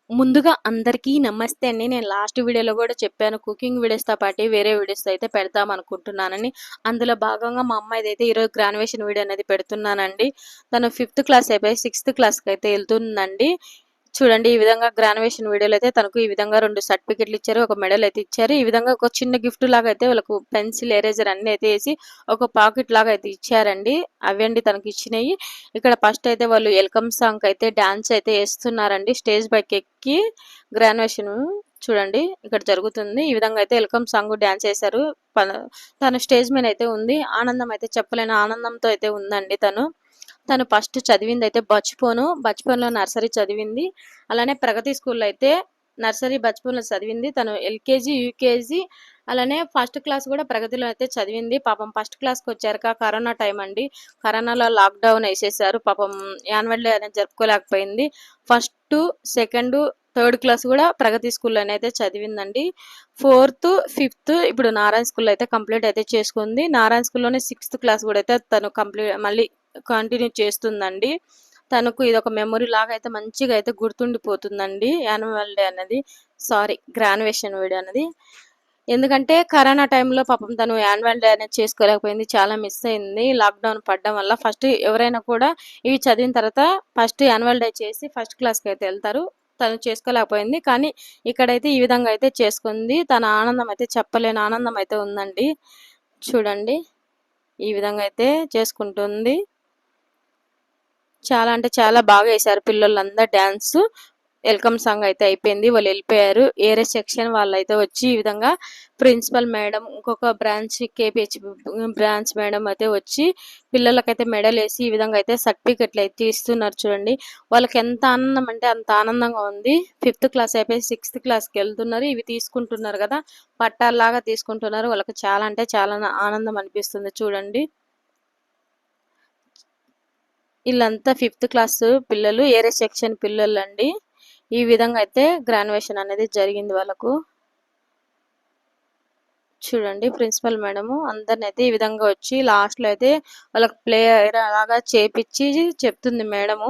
ముందుగా అందరికీ నమస్తే అండి. నేను లాస్ట్ వీడియోలో గూడా చెప్పాను. కుకింగ్ వీడియోస్‌తో పాటు వేరే వీడియోస్ అయితే పెడదామనుకుంటున్నానని. అందులో భాగంగా మా అమ్మాయిదైతే ఈరోజు గ్రాడ్యుయేషన్ వీడియో అనేది పెడుతున్నానండి. తను 5థ్ క్లాస్ అయిపోయి 6థ్ క్లాస్‌కైతే ఎళ్తుందండి. చూడండి ఈ విధంగా గ్రాడ్యుయేషన్ వీడియోలో అయితే తనకు ఈ విధంగా 2 సర్టిఫికెట్లు ఇచ్చారు. ఒక మెడల్ అయితే ఇచ్చారు. ఈ విధంగా ఒక చిన్న గిఫ్ట్ లాగా అయితే వాళ్ళకు పెన్సిల్, ఎరేజర్ అన్నీ అయితే ఏసి ఒక పాకెట్ లాగా అయితే ఇచ్చారండి. అవండి తనకిచ్చినయి. ఇక్కడ ఫస్ట్ అయితే వాళ్ళు వెల్కమ్ సాంగ్‌కి అయితే డాన్స్ అయితే ఏస్తున్నారండి. స్టేజ్ పైకెక్కి గ్రాడ్యుయేషన్ చూడండి ఇక్కడ జరుగుతుంది. ఈ విధంగా అయితే వెల్కమ్ సాంగ్ డాన్స్ ఏశారు. తను స్టేజ్ మీద అయితే ఉంది. ఆనందం అయితే చెప్పలేని ఆనందంతో అయితే ఉందండి తను. తను ఫస్ట్ చదివిందైతే బచ్‌పన్‌లో నర్సరీ చదివింది. అలానే ప్రగతి స్కూల్‌లో అయితే నర్సరీ, బచ్‌పన్‌లో చదివింది. తను ఎల్‌కేజీ, యూకేజీ అలానే ఫస్ట్ క్లాస్ కూడా ప్రగతిలో అయితే చదివింది. పాపం ఫస్ట్ క్లాస్‌కొచ్చాక కరోనా టైం అండి. కరోనాలో లాక్‌డౌన్ ఏసేశారు. పాపం యాన్యువల్ డే అనేది జరుపుకోలేకపోయింది. ఫస్టు, సెకండు, థర్డ్ క్లాస్ కూడా ప్రగతి స్కూల్‌లోనే అయితే చదివిందండి. ఫోర్త్, ఫిఫ్త్ ఇప్పుడు నారాయణ స్కూల్‌లో అయితే కంప్లీట్ అయితే చేసుకుంది. నారాయణ స్కూల్‌లోనే సిక్స్త్ క్లాస్ కూడా అయితే తను మళ్ళీ కంటిన్యూ చేస్తుందండి. తనకు ఇదొక మెమొరీ లాగా అయితే మంచిగా అయితే గుర్తుండిపోతుందండి యాన్యువల్ డే అనేది. గ్రాడ్యుయేషన్ వీడియో అనేది. ఎందుకంటే కరోనా టైంలో పాపం తను యాన్యువల్ డే అనేది చేసుకోలేకపోయింది. చాలా మిస్ అయింది. లాక్‌డౌన్ పడడం వల్ల. ఫస్ట్ ఎవరైనా కూడా ఇవి చదివిన తర్వాత ఫస్ట్ యాన్యువల్ డే చేసి ఫస్ట్ క్లాస్‌కి అయితే ఎళ్తారు. తను చేసుకోలేకపోయింది. కానీ ఇక్కడైతే ఈ విధంగా అయితే చేసుకుంది. తన ఆనందం అయితే చెప్పలేని ఆనందం అయితే ఉందండి. చూడండి. ఈ విధంగా అయితే చేసుకుంటుంది. చాలా అంటే చాలా బాగా ఏశారు పిల్లోళ్ళందరూ డాన్సు. వెల్కమ్ సాంగ్ అయితే అయిపోయింది. వాళ్ళు వెళ్ళిపోయారు. ఏరే సెక్షన్ వాళ్ళైతే వచ్చి ఈ విధంగా ప్రిన్సిపల్ మేడం, ఇంకొక బ్రాంచ్ కేపీహెచ్ బ్రాంచ్ మేడం అయితే వచ్చి పిల్లలకైతే మెడలేసి ఈ విధంగా అయితే సర్టిఫికెట్లు అయితే ఇస్తున్నారు చూడండి. వాళ్ళకి ఎంత ఆనందం అంటే అంత ఆనందంగా ఉంది. 5థ్ క్లాస్ అయిపోయి 6థ్ క్లాస్‌కి వెళ్తున్నారు. ఇవి తీసుకుంటున్నారు కదా! పట్టాల్లాగా తీసుకుంటున్నారు. వాళ్ళకి చాలా అంటే చాలా ఆనందం అనిపిస్తుంది చూడండి. ఈళ్ళంతా 5థ్ క్లాస్ పిల్లలు. ఏరే సెక్షన్ పిల్లలండి. ఈ విధంగా అయితే గ్రాడ్యుయేషన్ అనేది జరిగింది వాళ్ళకు. చూడండి ప్రిన్సిపల్ మేడము అందరినైతే ఈ విధంగా వచ్చి లాస్ట్‌లో అయితే వాళ్ళకి ప్లేయర్ అలాగా చేపిచ్చి చెప్తుంది మేడము.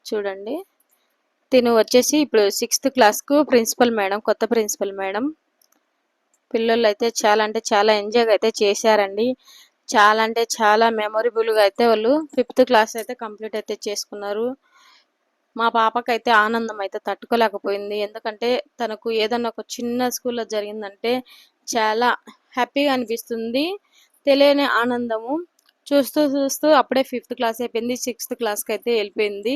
చూడండి. తిను వచ్చేసి ఇప్పుడు 6థ్ క్లాస్‌కు ప్రిన్సిపల్ మేడం. కొత్త ప్రిన్సిపల్ మేడం. పిల్లోళ్ళైతే చాలా అంటే చాలా ఎంజాయ్‌గా అయితే చేశారండి. చాలా అంటే చాలా మెమరబుల్‌గా అయితే వాళ్ళు 5థ్ క్లాస్ అయితే కంప్లీట్ అయితే చేసుకున్నారు. మా పాపకైతే ఆనందం అయితే తట్టుకోలేకపోయింది. ఎందుకంటే తనకు ఏదన్నా ఒక చిన్న స్కూల్‌లో జరిగిందంటే చాలా హ్యాపీగా అనిపిస్తుంది. తెలియని ఆనందము. చూస్తూ చూస్తూ అప్పుడే 5థ్ క్లాస్ అయిపోయింది. 6థ్ క్లాస్‌కైతే ఎళ్ళిపోయింది.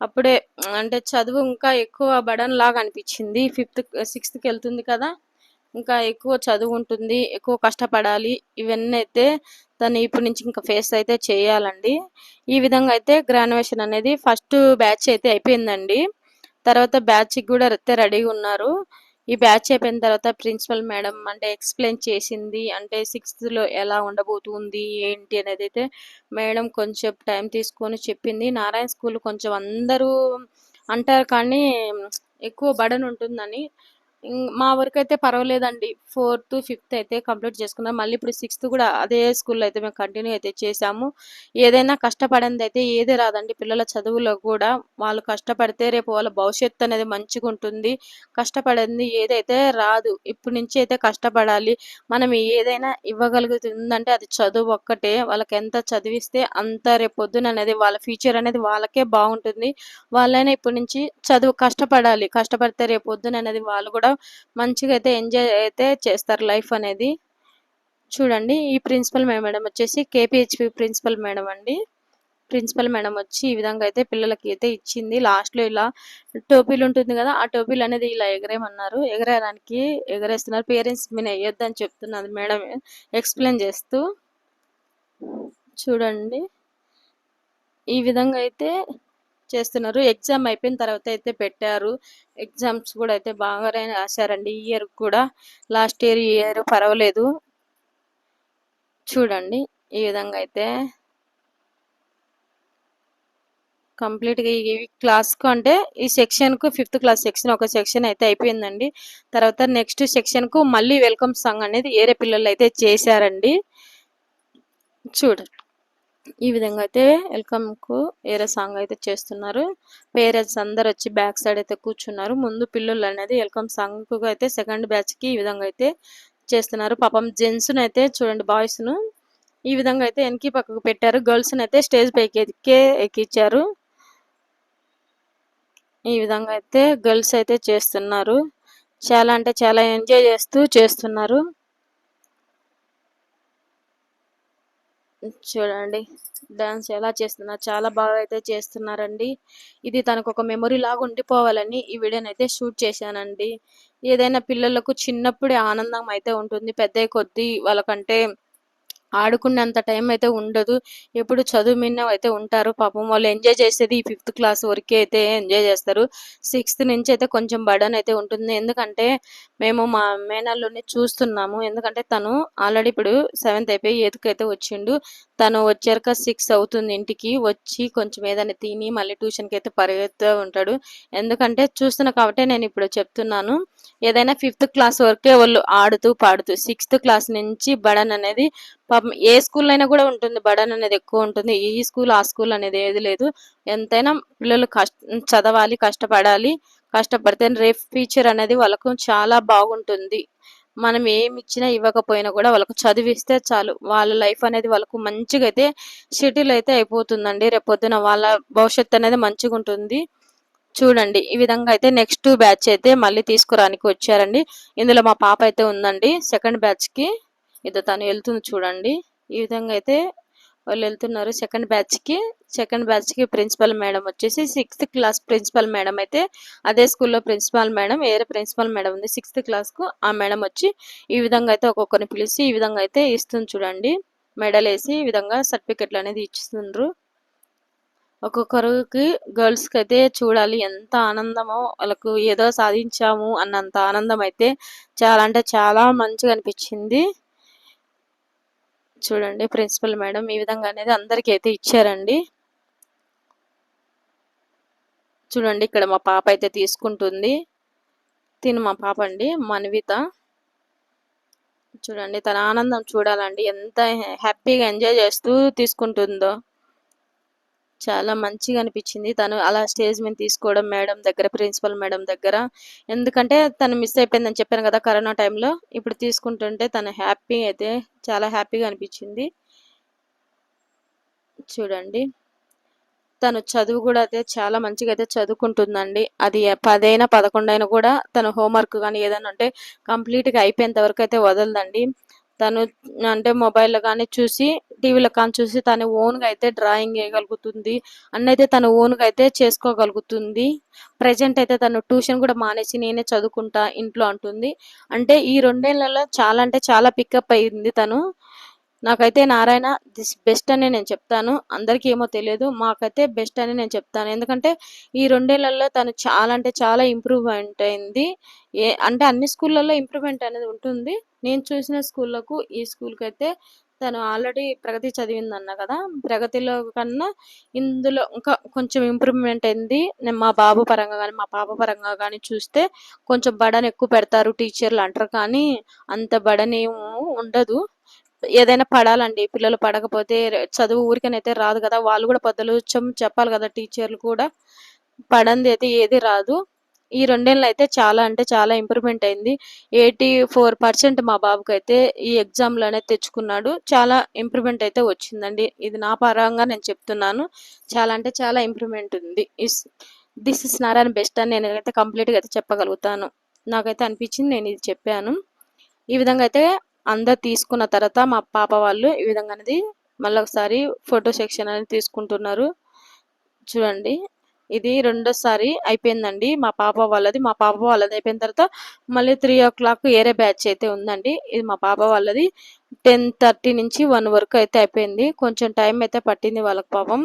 అప్పుడే అంటే చదువు ఇంకా ఎక్కువ బర్డెన్ లాగా అనిపిచ్చింది. 6థ్‌కెళ్తుంది కదా! ఇంకా ఎక్కువ చదువుంటుంది. ఎక్కువ కష్టపడాలి. ఇవన్నీ అయితే తను ఇప్పటి నుంచి ఇంకా ఫేస్ అయితే చేయాలండి. ఈ విధంగా అయితే గ్రాడ్యుయేషన్ అనేది ఫస్ట్ బ్యాచ్ అయితే అయిపోయిందండి. తర్వాత బ్యాచ్‌కి గూడా అయితే రెడీగున్నారు. ఈ బ్యాచ్ అయిపోయిన తర్వాత ప్రిన్సిపల్ మేడం అంటే ఎక్స్‌ప్లెయిన్ చేసింది. అంటే 6థ్‌లో ఎలా ఉండబోతుంది, ఏంటి అనేదైతే మేడం కొంచెం టైం తీసుకొని చెప్పింది. నారాయణ స్కూల్ కొంచెం అందరూ అంటారు కానీ ఎక్కువ బర్డెన్ ఉంటుందని. మా వరకైతే పర్వాలేదండి. 4థ్, 5థ్ అయితే కంప్లీట్ చేసుకున్నాం. మళ్ళీ ఇప్పుడు 6థ్ కూడా అదే స్కూల్‌లో అయితే మేము కంటిన్యూ అయితే చేశాము. ఏదైనా కష్టపడందైతే ఏది రాదండి. పిల్లల చదువులో కూడా వాళ్ళు కష్టపడితే రేపు వాళ్ళ భవిష్యత్తు అనేది మంచిగుంటుంది. కష్టపడింది ఏదైతే రాదు. ఇప్పటి నుంచి అయితే కష్టపడాలి. మనం ఏదైనా ఇవ్వగలుగుతుందంటే అది చదువు ఒక్కటే. వాళ్ళకెంత చదివిస్తే అంత రేపొద్దున అనేది వాళ్ళ ఫ్యూచర్ అనేది వాళ్ళకే బావుంటుంది. వాళ్ళైనా ఇప్పటి నుంచి చదువు కష్టపడాలి. కష్టపడితే రేపొద్దున అనేది వాళ్ళు కూడా మంచిగా అయితే ఎంజాయ్ అయితే చేస్తారు లైఫ్ అనేది. చూడండి ఈ ప్రిన్సిపల్ మేడం వచ్చేసి కేపీహెచ్‌పీ ప్రిన్సిపల్ మేడం అండి. ప్రిన్సిపల్ మేడం వచ్చి ఈ విధంగా అయితే పిల్లలకి అయితే ఇచ్చింది. లాస్ట్‌లో ఇలా టోపీలు ఉంటుంది కదా! ఆ టోపీలు అనేది ఇలా ఎగరేయమన్నారు. ఎగరేయడానికి ఎగరేస్తున్నారు. పేరెంట్స్ మీన ఎయొద్దని చెప్తున్నది మేడం ఎక్స్‌ప్లెయిన్ చేస్తూ. చూడండి. ఈ విధంగా అయితే చేస్తున్నారు. ఎగ్జామ్ అయిపోయిన తర్వాత అయితే పెట్టారు. ఎగ్జామ్స్ కూడా అయితే బాగానే రాశారండి. ఈ ఇయర్ కూడా. లాస్ట్ ఇయర్, ఈ ఇయర్ పర్వాలేదు. చూడండి. ఈ విధంగా అయితే కంప్లీట్‌గా ఈ క్లాస్‌కు అంటే ఈ సెక్షన్‌కు 5థ్ క్లాస్ సెక్షన్ ఒక సెక్షన్ అయితే అయిపోయిందండి. తర్వాత నెక్స్ట్ సెక్షన్‌కు మళ్ళీ వెల్కమ్ సాంగ్ అనేది ఏరే పిల్లలైతే చేశారండి. చూడండి. ఈ విధంగా అయితే వెల్కమ్కు వేరే సాంగ్ అయితే చేస్తున్నారు. పేరెంట్స్ అందరు వచ్చి బ్యాక్ సైడ్ అయితే కూర్చున్నారు. ముందు పిల్లలు అనేది వెల్కమ్ సాంగ్ అయితే సెకండ్ బ్యాచ్కి ఈ విధంగా అయితే చేస్తున్నారు. పాపం జెంట్స్ను అయితే చూడండి, బాయ్స్ను ఈ విధంగా అయితే వెనక్కి పక్కకు పెట్టారు. గర్ల్స్ని అయితే స్టేజ్ పైకి ఎక్కించారు. ఈ విధంగా అయితే గర్ల్స్ అయితే చేస్తున్నారు. చాలా అంటే చాలా ఎంజాయ్ చేస్తున్నారు. చూడండి డాన్స్ ఎలా చేస్తున్నారు, చాలా బాగా అయితే చేస్తున్నారండి. ఇది తనకు ఒక మెమొరీ లాగా ఉండిపోవాలని ఈ వీడియోని అయితే షూట్ చేశానండి. ఏదైనా పిల్లలకు చిన్నప్పుడే ఆనందం అయితే ఉంటుంది, పెద్ద కొద్దీ వాళ్ళకంటే ఆడుకునేంత టైం అయితే ఉండదు. ఎప్పుడు చదువు మీదనే అయితే ఉంటారు. పాపం వాళ్ళు ఎంజాయ్ చేసేది ఈ 5th క్లాస్ వరకే అయితే ఎంజాయ్ చేస్తారు. 6th నుంచి అయితే కొంచెం బర్డెన్ అయితే ఉంటుంది. ఎందుకంటే మేము మా మేనల్లుడిని చూస్తున్నాము. ఎందుకంటే తను ఆల్రెడీ ఇప్పుడు 7th అయిపోయి 8th అయితే వచ్చిండు. తను వచ్చాక 6 అవుతుంది. ఇంటికి వచ్చి కొంచెం ఏదైనా తిని మళ్ళీ ట్యూషన్కి అయితే పరిగెత్తుతూ ఉంటాడు. ఎందుకంటే చూస్తున్నా కాబట్టి నేను ఇప్పుడు చెప్తున్నాను. ఏదైనా 5th క్లాస్ వరకే వాళ్ళు ఆడుతూ పాడుతూ 6th క్లాస్ నుంచి బర్డెన్ అనేది పాపం ఏ స్కూల్లో అయినా కూడా ఉంటుంది. బర్డెన్ అనేది ఎక్కువ ఉంటుంది. ఈ స్కూల్ ఆ స్కూల్ అనేది ఏది లేదు. ఎంతైనా పిల్లలు చదవాలి, కష్టపడాలి. కష్టపడితే రేపు ఫ్యూచర్ అనేది వాళ్ళకు చాలా బాగుంటుంది. మనం ఏమి ఇచ్చినా ఇవ్వకపోయినా కూడా వాళ్ళకు చదివిస్తే చాలు, వాళ్ళ లైఫ్ అనేది వాళ్ళకు మంచిగా అయితే సెటిల్ అయితే అయిపోతుందండి. రేపొద్దున వాళ్ళ భవిష్యత్తు అనేది మంచిగా ఉంటుంది. చూడండి ఈ విధంగా అయితే నెక్స్ట్ బ్యాచ్ అయితే మళ్ళీ తీసుకురానికి వచ్చారండి. ఇందులో మా పాప అయితే ఉందండి సెకండ్ బ్యాచ్కి. ఇది తను వెళ్తుంది చూడండి. ఈ విధంగా అయితే వాళ్ళు వెళ్తున్నారు సెకండ్ బ్యాచ్కి ప్రిన్సిపల్ మేడం వచ్చేసి 6th క్లాస్ ప్రిన్సిపల్ మేడం అయితే అదే స్కూల్లో ప్రిన్సిపల్ మేడం, వేరే ప్రిన్సిపల్ మేడం ఉంది 6th క్లాస్కు. ఆ మేడం వచ్చి ఈ విధంగా అయితే ఒక్కొక్కరిని పిలిచి ఈ విధంగా అయితే ఇస్తుంది చూడండి. మెడల్ వేసి ఈ విధంగా సర్టిఫికెట్లు అనేది ఇస్తుండ్రు. ఒక్కొక్కరికి గర్ల్స్కి అయితే చూడాలి ఎంత ఆనందమో, వాళ్ళకు ఏదో సాధించాము అన్నంత ఆనందం అయితే చాలా అంటే చాలా మంచిగా అనిపించింది. చూడండి ప్రిన్సిపల్ మేడం ఈ విధంగా అనేది అందరికీ అయితే ఇచ్చారండి. చూడండి ఇక్కడ మా పాప అయితే తీసుకుంటుంది. తిను మా పాప అండి మన్విత. చూడండి తన ఆనందం చూడాలండి, ఎంత హ్యాపీగా ఎంజాయ్ చేస్తూ తీసుకుంటుందో. చాలా మంచిగా అనిపించింది తను అలా స్టేజ్ మీద తీసుకోవడం మేడం దగ్గర, ప్రిన్సిపల్ మేడం దగ్గర. ఎందుకంటే తను మిస్ అయిపోయిందని చెప్పాను కదా కరోనా టైంలో. ఇప్పుడు తీసుకుంటుంటే తను హ్యాపీ అయితే చాలా హ్యాపీగా అనిపించింది. చూడండి తను చదువు కూడా అయితే చాలా మంచిగా అయితే చదువుకుంటుందండి. అది 10 అయినా 11 అయినా కూడా తను హోంవర్క్ కానీ ఏదైనా ఉంటే కంప్లీట్గా అయిపోయేంత వరకు అయితే వదలదండి. తను అంటే మొబైల్లో కానీ చూసి, టీవీలో కానీ చూసి తను ఓన్గా అయితే డ్రాయింగ్ వేయగలుగుతుంది. అన్నైతే తను ఓన్గా అయితే చేసుకోగలుగుతుంది. ప్రజెంట్ అయితే తను ట్యూషన్ కూడా మానేసి నేనే చదువుకుంటా ఇంట్లో అంటుంది. అంటే ఈ 2 ఏళ్లలో చాలా అంటే చాలా పికప్ అయింది తను. నాకైతే నారాయణ దిస్ బెస్ట్ అని నేను చెప్తాను. అందరికీ ఏమో తెలియదు, మాకైతే బెస్ట్ అని నేను చెప్తాను. ఎందుకంటే ఈ 2 ఏళ్లలో తను చాలా అంటే చాలా ఇంప్రూవ్‌మెంట్ అయింది. అంటే అన్ని స్కూళ్ళల్లో ఇంప్రూవ్‌మెంట్ అనేది ఉంటుంది. నేను చూసిన స్కూళ్ళకు ఈ స్కూల్‌కైతే తను ఆల్రెడీ ప్రగతి చదివిందన్నా కదా! ప్రగతిలో కన్నా ఇందులో ఇంకా కొంచెం ఇంప్రూవ్‌మెంట్ అయింది. నేను మా బాబు పరంగా గానీ, మా పాప పరంగా గానీ చూస్తే కొంచెం బర్డెన్ ఎక్కువ పెడతారు టీచర్లు అంటారు, కానీ అంత బర్డెన్ ఏమి ఉండదు. ఏదైనా పడాలండి, పిల్లలు పడకపోతే చదువు ఊరికనైతే రాదు కదా! వాళ్ళు కూడా పొద్దులూచ్చం చెప్పాలి కదా టీచర్లు కూడా. పడంది అయితే ఏది రాదు. ఈ 2 ఏళ్లలో అయితే చాలా అంటే చాలా ఇంప్రూవ్‌మెంట్ అయింది. 84% మా బాబుకైతే ఈ ఎగ్జామ్‌లోనే తెచ్చుకున్నాడు. చాలా ఇంప్రూవ్‌మెంట్ అయితే వచ్చిందండి. ఇది నా పరంగా నేను చెప్తున్నాను. చాలా అంటే చాలా ఇంప్రూవ్‌మెంట్ ఉంది. దిస్ ఇస్ నారాయణ బెస్ట్ అని నేనైతే కంప్లీట్‌గా అయితే చెప్పగలుగుతాను. నాకైతే అనిపించింది, నేను ఇది చెప్పాను. ఈ విధంగా అయితే అందరు తీసుకున్న తర్వాత మా పాప వాళ్ళు ఈ విధంగా అనేది మళ్ళీ ఒకసారి ఫోటో సెక్షన్ అనేది తీసుకుంటున్నారు. చూడండి ఇది రెండోసారి అయిపోయిందండి మా పాప వాళ్ళది. మా పాప వాళ్ళది అయిపోయిన తర్వాత మళ్ళీ 3:00 వేరే బ్యాచ్ అయితే ఉందండి. ఇది మా పాప వాళ్ళది 10:30 నుంచి 1 వరకు అయితే అయిపోయింది. కొంచెం టైం అయితే పట్టింది వాళ్ళకి పాపం.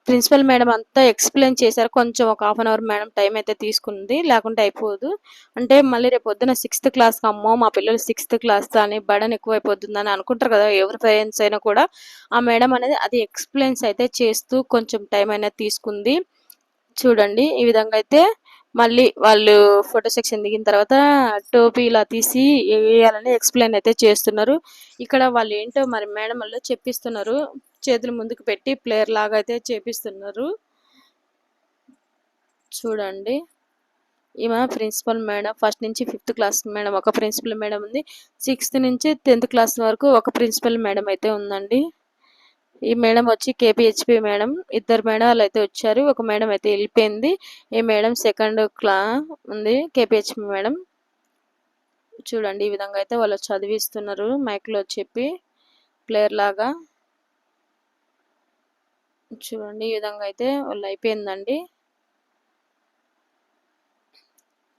ప్రిన్సిపల్ మేడం అంతా ఎక్స్ప్లెయిన్ చేశారు. కొంచెం ఒక half an hour madam time అయితే తీసుకుంది, లేకుంటే అయిపోదు. అంటే మళ్ళీ రేపు పొద్దున 6th క్లాస్కి అమ్మో మా పిల్లలు 6th క్లాస్ అని బర్డెన్ ఎక్కువైపోతుందని అనుకుంటారు కదా ఎవరి పేరెంట్స్ అయినా కూడా. ఆ మేడం అనేది అది ఎక్స్ప్లెయిన్స్ అయితే చేస్తూ కొంచెం టైం అనేది తీసుకుంది. చూడండి ఈ విధంగా అయితే మళ్ళీ వాళ్ళు ఫోటో సెక్షన్ దిగిన తర్వాత టోపీ ఇలా తీసి వేయాలని ఎక్స్ప్లెయిన్ అయితే చేస్తున్నారు. ఇక్కడ వాళ్ళు ఏంటో మరి మేడం వాళ్ళు చెప్పిస్తున్నారు. చేతులు ముందుకు పెట్టి ప్లేయర్ లాగా అయితే చేపిస్తున్నారు. చూడండి, ఈమె ప్రిన్సిపల్ మేడం. ఫస్ట్ నుంచి 5th క్లాస్ మేడం ఒక ప్రిన్సిపల్ మేడం ఉంది. 6th నుంచి 10th క్లాస్ వరకు ఒక ప్రిన్సిపల్ మేడం అయితే ఉందండి. ఈ మేడం వచ్చి కేపీహెచ్పి మేడం. ఇద్దరు మేడాలు అయితే వచ్చారు, ఒక మేడం అయితే వెళ్ళిపోయింది. ఈ మేడం సెకండ్ ఉంది, కేపీహెచ్పి మేడం. చూడండి, ఈ విధంగా అయితే వాళ్ళు చదివిస్తున్నారు మైక్లో చెప్పి ప్లేయర్ లాగా. చూడండి, ఈ విధంగా అయితే వాళ్ళు అయిపోయిందండి.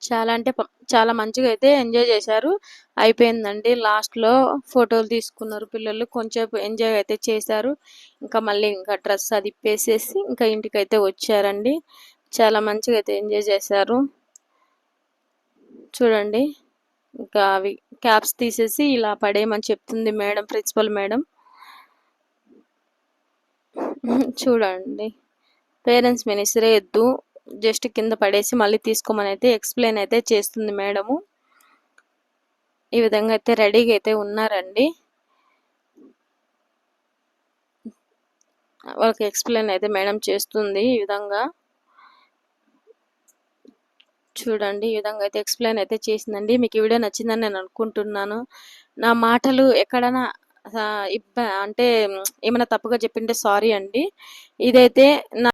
చాలా అంటే చాలా మంచిగా అయితే ఎంజాయ్ చేశారు. అయిపోయిందండి. లాస్ట్లో ఫోటోలు తీసుకున్నారు పిల్లలు, కొంచెంసేపు ఎంజాయ్ అయితే చేశారు. ఇంకా మళ్ళీ ఇంకా డ్రెస్ అది ఇప్పేసేసి ఇంకా ఇంటికైతే వచ్చారండి. చాలా మంచిగా అయితే ఎంజాయ్ చేశారు. చూడండి, ఇంకా అవి క్యాప్స్ తీసేసి ఇలా పడేయమని చెప్తుంది మేడం, ప్రిన్సిపల్ మేడం. చూడండి, పేరెంట్స్ మీని ఇసిరేయద్దు, జస్ట్ కింద పడేసి మళ్ళీ తీసుకోమని అయితే ఎక్స్ప్లెయిన్ అయితే చేస్తుంది మేడము. ఈ విధంగా అయితే రెడీగా అయితే ఉన్నారండి. వాళ్ళకి ఎక్స్ప్లెయిన్ అయితే మేడం చేస్తుంది ఈ విధంగా. చూడండి, ఈ విధంగా అయితే ఎక్స్ప్లెయిన్ అయితే చేసిందండి. మీకు ఈ వీడియో నచ్చిందని నేను అనుకుంటున్నాను. నా మాటలు ఎక్కడైనా అంటే ఏమైనా తప్పుగా చెప్పింటే సారీ అండి. ఇదైతే నా